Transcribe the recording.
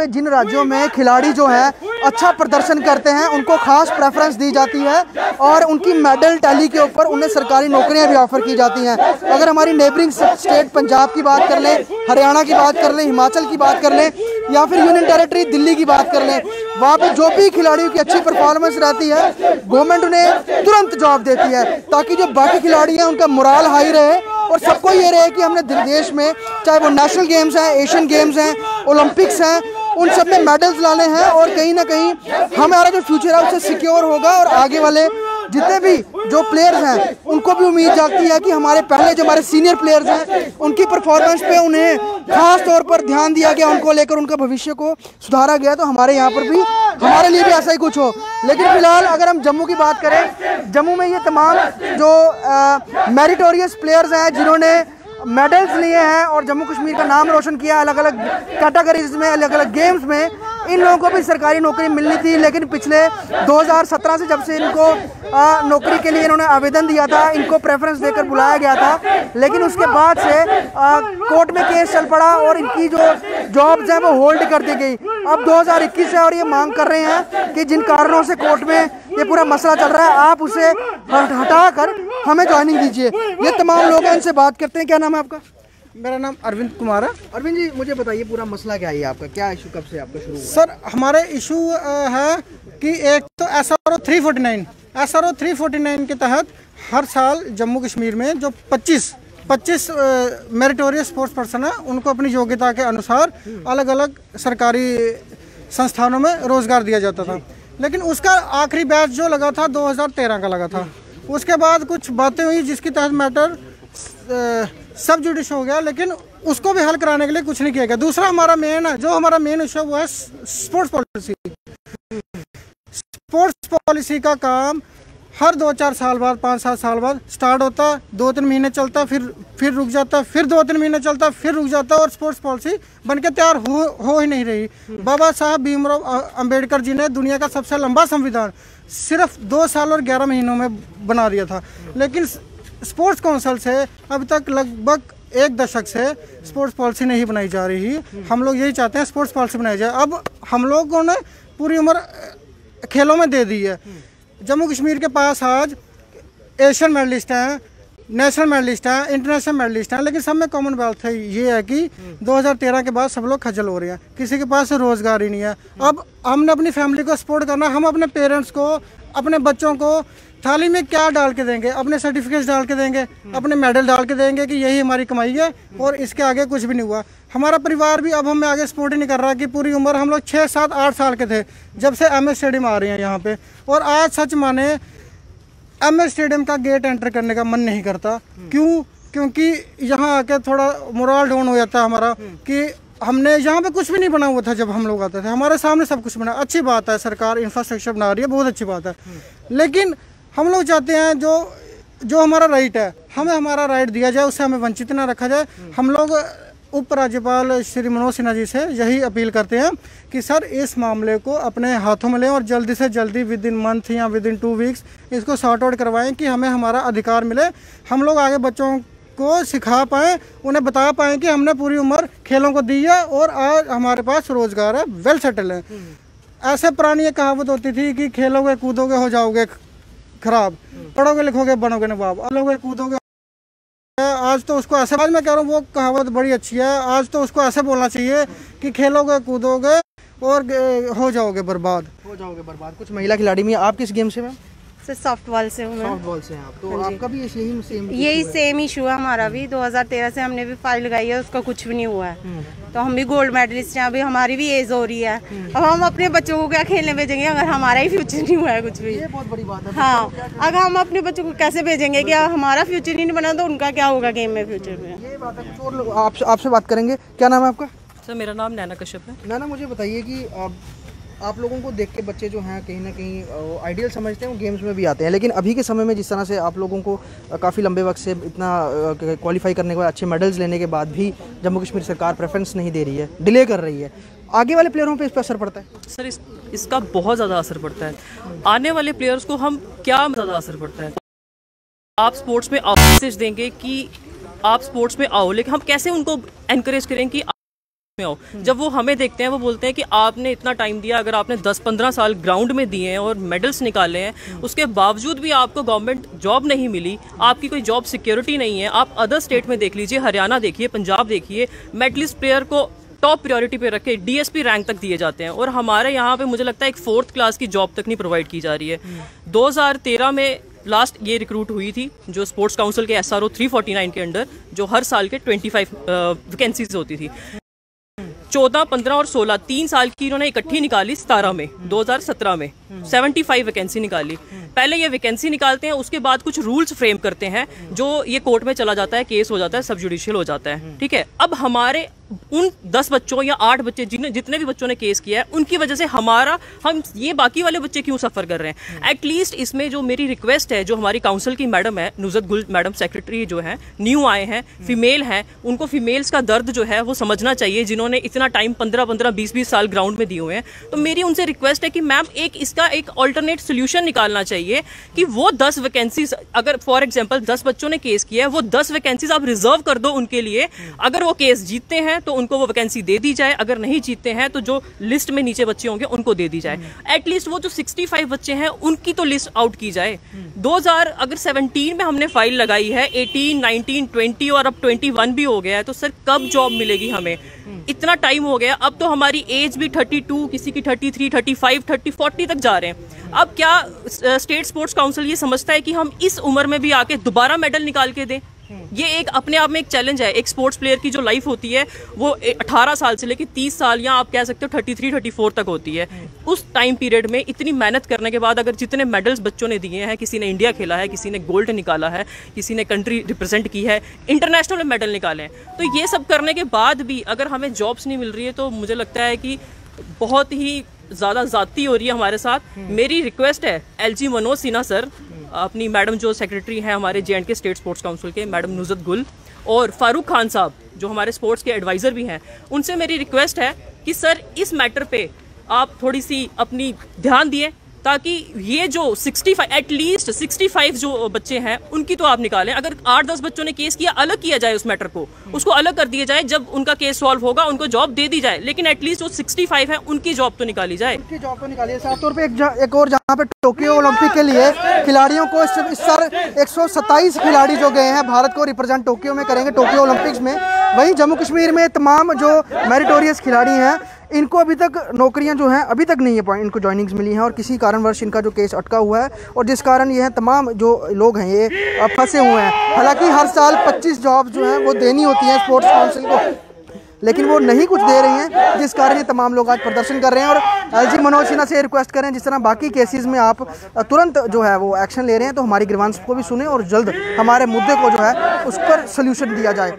जिन राज्यों में खिलाड़ी जो हैं अच्छा प्रदर्शन करते हैं उनको खास प्रेफरेंस दी जाती है और उनकी मेडल टैली के ऊपर उन्हें सरकारी नौकरियां भी ऑफर की जाती हैं। अगर हमारी नेबरिंग स्टेट पंजाब की बात कर लें, हरियाणा की बात कर लें, हिमाचल की बात कर लें या फिर यूनियन टेरिटरी दिल्ली की बात कर लें, वहाँ पे जो भी खिलाड़ियों की अच्छी परफॉर्मेंस रहती है गवर्नमेंट उन्हें तुरंत जॉब देती है, ताकि जो बाकी खिलाड़ी हैं उनका मोराल हाई रहे और सबको ये रहे कि हमने देश में चाहे वो नेशनल गेम्स हैं, एशियन गेम्स हैं, ओलंपिक्स हैं, उन सब में मेडल्स लाने हैं और कहीं ना कहीं हमारा जो फ्यूचर है उससे सिक्योर होगा और आगे वाले जितने भी जो प्लेयर्स हैं उनको भी उम्मीद जागती है कि हमारे पहले जो हमारे सीनियर प्लेयर्स हैं उनकी परफॉर्मेंस पे उन्हें खास तौर पर ध्यान दिया गया, उनको लेकर उनका भविष्य को सुधारा गया, तो हमारे यहाँ पर भी हमारे लिए भी ऐसा ही कुछ हो। लेकिन फिलहाल अगर हम जम्मू की बात करें, जम्मू में ये तमाम जो मेरिटोरियस प्लेयर्स हैं जिन्होंने मेडल्स लिए हैं और जम्मू कश्मीर का नाम रोशन किया अलग अलग कैटेगरीज में, अलग अलग गेम्स में, इन लोगों को भी सरकारी नौकरी मिलनी थी। लेकिन पिछले 2017 से जब से इनको नौकरी के लिए इन्होंने आवेदन दिया था, इनको प्रेफरेंस देकर बुलाया गया था, लेकिन उसके बाद से कोर्ट में केस चल पड़ा और इनकी जो जॉब्स हैं वो होल्ड कर दी गई। अब 2021 है और ये मांग कर रहे हैं कि जिन कारणों से कोर्ट में ये पूरा मसला चल रहा है आप उसे हटा कर हमें ज्वाइनिंग दीजिए। ये तमाम लोग हैं, इनसे बात करते हैं। क्या नाम है आपका? मेरा नाम अरविंद कुमार है। अरविंद जी, मुझे बताइए पूरा मसला क्या है आपका, क्या इशू कब से आपका शुरू हुआ? सर, हमारे इशू है कि एक तो SRO 349 के तहत हर साल जम्मू कश्मीर में जो 25 मेरिटोरियस स्पोर्ट्स पर्सन है उनको अपनी योग्यता के अनुसार अलग अलग सरकारी संस्थानों में रोजगार दिया जाता था। लेकिन उसका आखिरी बैच जो लगा था 2013 का लगा था। उसके बाद कुछ बातें हुई जिसके तहत मैटर सब जुडिश हो गया, लेकिन उसको भी हल कराने के लिए कुछ नहीं किया गया। दूसरा हमारा मेन इशू वो है स्पोर्ट्स पॉलिसी। स्पोर्ट्स पॉलिसी का काम हर 2-4 साल बाद, 5-7 साल बाद स्टार्ट होता, 2-3 महीने चलता, फिर रुक जाता, फिर 2-3 महीने चलता, फिर रुक जाता और स्पोर्ट्स पॉलिसी बनके तैयार हो ही नहीं रही। बाबा साहब भीमराव अंबेडकर जी ने दुनिया का सबसे लंबा संविधान सिर्फ 2 साल और 11 महीनों में बना दिया था, लेकिन स्पोर्ट्स काउंसिल से अब तक लगभग 1 दशक से स्पोर्ट्स पॉलिसी नहीं बनाई जा रही। हम लोग यही चाहते हैं स्पोर्ट्स पॉलिसी बनाई जाए। अब हम लोगों ने पूरी उम्र खेलों में दे दी है। जम्मू कश्मीर के पास आज एशियन मेडलिस्ट हैं, नेशनल मेडलिस्ट हैं, इंटरनेशनल मेडलिस्ट हैं, लेकिन सब में कॉमनवेल्थ है ये है कि 2013 के बाद सब लोग खज्जल हो रहे हैं, किसी के पास रोज़गार ही नहीं है। अब हमने अपनी फैमिली को सपोर्ट करना, हम अपने पेरेंट्स को, अपने बच्चों को थाली में क्या डाल के देंगे? अपने सर्टिफिकेट्स डाल के देंगे, अपने मेडल डाल के देंगे कि यही हमारी कमाई है और इसके आगे कुछ भी नहीं हुआ। हमारा परिवार भी अब हमें आगे सपोर्ट ही नहीं कर रहा कि पूरी उम्र हम लोग 6, 7, 8 साल के थे जब से MS स्टेडियम आ रहे हैं यहाँ पे, और आज सच माने MS स्टेडियम का गेट एंटर करने का मन नहीं करता। क्यों? क्योंकि यहाँ आके थोड़ा मोरल डाउन हो जाता है हमारा कि हमने यहाँ पे कुछ भी नहीं बना हुआ था जब हम लोग आते थे, हमारे सामने सब कुछ बना। अच्छी बात है, सरकार इंफ्रास्ट्रक्चर बना रही है, बहुत अच्छी बात है, लेकिन हम लोग चाहते हैं जो हमारा राइट है हमें हमारा राइट दिया जाए, उससे हमें वंचित ना रखा जाए। हम लोग उपराज्यपाल श्री मनोज सिन्हा जी से यही अपील करते हैं कि सर इस मामले को अपने हाथों में लें और जल्दी से जल्दी विदिन मंथ या विदिन 2 वीक्स इसको सॉर्ट आउट करवाएं कि हमें हमारा अधिकार मिले, हम लोग आगे बच्चों को सिखा पाएँ, उन्हें बता पाएँ कि हमने पूरी उम्र खेलों को दी है और आज हमारे पास रोज़गार है, वेल सेटल है। ऐसे पुरानी एक कहावत होती थी कि खेलोगे कूदोगे हो जाओगे खराब, पढ़ोगे लिखोगे बनोगे नवाब, लोगे कूदोगे। आज तो उसको ऐसे, आज मैं कह रहा हूँ वो कहावत बड़ी अच्छी है, आज तो उसको ऐसे बोलना चाहिए कि खेलोगे कूदोगे और हो जाओगे बर्बाद। कुछ महिला खिलाड़ी में आप किस गेम से मैम? सर सॉफ्टबॉल से हूँ मैं। सॉफ्टबॉल से हैं आप, तो आपका भी यही सेम इशू है हमारा भी। 2013 से हमने भी फाइल लगाई है, उसका कुछ भी नहीं हुआ है, तो हम भी गोल्ड मेडलिस्ट हैं। अभी हमारी भी एज हो रही है, अब हम अपने बच्चों को क्या खेलने भेजेंगे अगर हमारा ही फ्यूचर नहीं हुआ है कुछ भी? ये बहुत बड़ी बात है। हाँ, अगर हम अपने बच्चों को कैसे भेजेंगे कि हमारा फ्यूचर ही नहीं बना तो उनका क्या होगा गेम में फ्यूचर में? ये बात है। कुछ और आपसे बात करेंगे। क्या नाम है आपका? सर मेरा नाम नैना कश्यप है। नैना, मुझे बताइए कि आप लोगों को देख के बच्चे जो हैं कहीं ना कहीं आइडियल समझते हैं, वो गेम्स में भी आते हैं, लेकिन अभी के समय में जिस तरह से आप लोगों को काफ़ी लंबे वक्त से इतना क्वालिफाई करने के बाद अच्छे मेडल्स लेने के बाद भी जम्मू कश्मीर सरकार प्रेफरेंस नहीं दे रही है, डिले कर रही है, आगे वाले प्लेयरों पे इस पर असर पड़ता है? सर इसका बहुत ज़्यादा असर पड़ता है। आने वाले प्लेयर्स को हम क्या ज़्यादा असर पड़ता है? आप स्पोर्ट्स में मैसेज देंगे कि आप स्पोर्ट्स में आओ, लेकिन हम कैसे उनको एनकरेज करें कि में आओ। जब वो हमें देखते हैं वो बोलते हैं कि आपने इतना टाइम दिया, अगर आपने 10-15 साल ग्राउंड में दिए हैं और मेडल्स निकाले हैं, उसके बावजूद भी आपको गवर्नमेंट जॉब नहीं मिली, आपकी कोई जॉब सिक्योरिटी नहीं है। आप अदर स्टेट में देख लीजिए, हरियाणा देखिए, पंजाब देखिए, मेडलिस्ट प्लेयर को टॉप प्रायोरिटी पे रख के डीएसपी रैंक तक दिए जाते हैं, और हमारे यहाँ पे मुझे लगता है एक 4th क्लास की जॉब तक नहीं प्रोवाइड की जा रही है। 2013 में लास्ट ये रिक्रूट हुई थी जो स्पोर्ट्स काउंसिल के SRO 349 के अंडर, जो हर साल के 25 वैकेंसीज होती थी। 14, 15 और 16 3 साल की इन्होंने इकट्ठी निकाली 17 में, 2017 में 75 वैकेंसी निकाली। पहले ये वैकेंसी निकालते हैं, उसके बाद कुछ रूल्स फ्रेम करते हैं, जो ये कोर्ट में चला जाता है, केस हो जाता है, सब जुडिशियल हो जाता है, ठीक है। अब हमारे उन 10 बच्चों या 8 बच्चे जितने भी बच्चों ने केस किया है, उनकी वजह से हम ये बाकी वाले बच्चे क्यों सफ़र कर रहे हैं। एटलीस्ट इसमें जो मेरी रिक्वेस्ट है, जो हमारी काउंसिल की मैडम है नुज़त गुल मैडम, सेक्रेटरी जो है, न्यू आए हैं, फीमेल हैं, उनको फीमेल्स का दर्द जो है वो समझना चाहिए, जिन्होंने इतना टाइम 15-15, 20-20 साल ग्राउंड में दिए हुए हैं। तो मेरी उनसे रिक्वेस्ट है कि मैम इसका एक ऑल्टरनेट सोल्यूशन निकालना चाहिए कि वो 10 वैकेंसीज, अगर फॉर एग्जाम्पल 10 बच्चों ने केस किया है, वो 10 वैकेंसीज आप रिजर्व कर दो उनके लिए। अगर वो केस जीतते हैं तो उनको वो वैकेंसी दे दी जाए, अगर नहीं जीतते हैं तो जो लिस्ट में नीचे बच्चे होंगे उनको दे दी जाए। एटलीस्ट वो जो 65 बच्चे हैं उनकी तो लिस्ट आउट की जाए। 2017 में हमने फाइल लगाई है, 18, 19, 20 और अब 21 भी हो गया है, तो सर कब जॉब मिलेगी हमें? इतना टाइम हो गया, अब तो हमारी एज भी 32, किसी की 33, 35, 30, 40 तक जा रहे हैं। अब क्या स्टेट स्पोर्ट्स काउंसिल ये समझता है कि हम इस उम्र में भी आके दोबारा मेडल निकाल के दें? ये एक अपने आप में एक चैलेंज है। एक स्पोर्ट्स प्लेयर की जो लाइफ होती है वो 18 साल से लेकर 30 साल या आप कह सकते हो 33, 34 तक होती है। उस टाइम पीरियड में इतनी मेहनत करने के बाद अगर जितने मेडल्स बच्चों ने दिए हैं, किसी ने इंडिया खेला है, किसी ने गोल्ड निकाला है, किसी ने कंट्री रिप्रेजेंट की है, इंटरनेशनल मेडल निकाले हैं, तो ये सब करने के बाद भी अगर हमें जॉब्स नहीं मिल रही है तो मुझे लगता है कि बहुत ही ज़्यादा ज़्यादती हो रही है हमारे साथ। मेरी रिक्वेस्ट है LG मनोज सिन्हा सर, अपनी मैडम जो सेक्रेटरी हैं हमारे J&K स्टेट स्पोर्ट्स काउंसिल के, मैडम नुज़त गुल, और फारूक खान साहब जो हमारे स्पोर्ट्स के एडवाइज़र भी हैं, उनसे मेरी रिक्वेस्ट है कि सर इस मैटर पे आप थोड़ी सी अपनी ध्यान दिए, ताकि ये जो 65 एटलीस्ट 65 जो बच्चे हैं उनकी तो आप निकालें। अगर 8-10 बच्चों ने केस किया, अलग किया जाए उस मैटर को, उसको अलग कर दिया जाए, जब उनका केस सॉल्व होगा उनको जॉब दे दी जाए, लेकिन एटलीस्ट जो 65 है उनकी जॉब तो निकाली जाए। उनकी जॉब तो निकाली है। साफ तौर पे एक और जहाँ पे टोक्यो ओलंपिक के लिए खिलाड़ियों को इस साल 127 खिलाड़ी जो गए हैं भारत को रिप्रेजेंट टोक्यो में करेंगे, टोक्यो ओलंपिक्स में। वहीं जम्मू कश्मीर में तमाम जो मेरिटोरियस खिलाड़ी हैं इनको अभी तक नौकरियां जो हैं अभी तक नहीं है, इनको जॉइनिंग्स मिली हैं, और किसी कारणवश इनका जो केस अटका हुआ है और जिस कारण ये तमाम जो लोग हैं ये फंसे हुए हैं। हालांकि हर साल 25 जॉब जो हैं वो देनी होती हैं स्पोर्ट्स काउंसिल को, लेकिन वो नहीं कुछ दे रही हैं, जिस कारण ये तमाम लोग आज प्रदर्शन कर रहे हैं। और LG मनोज सिन्हा से रिक्वेस्ट करें, जिस तरह बाकी केसेस में आप तुरंत जो है वो एक्शन ले रहे हैं, तो हमारी ग्रीवांस को भी सुने और जल्द हमारे मुद्दे को जो है उस पर सोल्यूशन दिया जाए।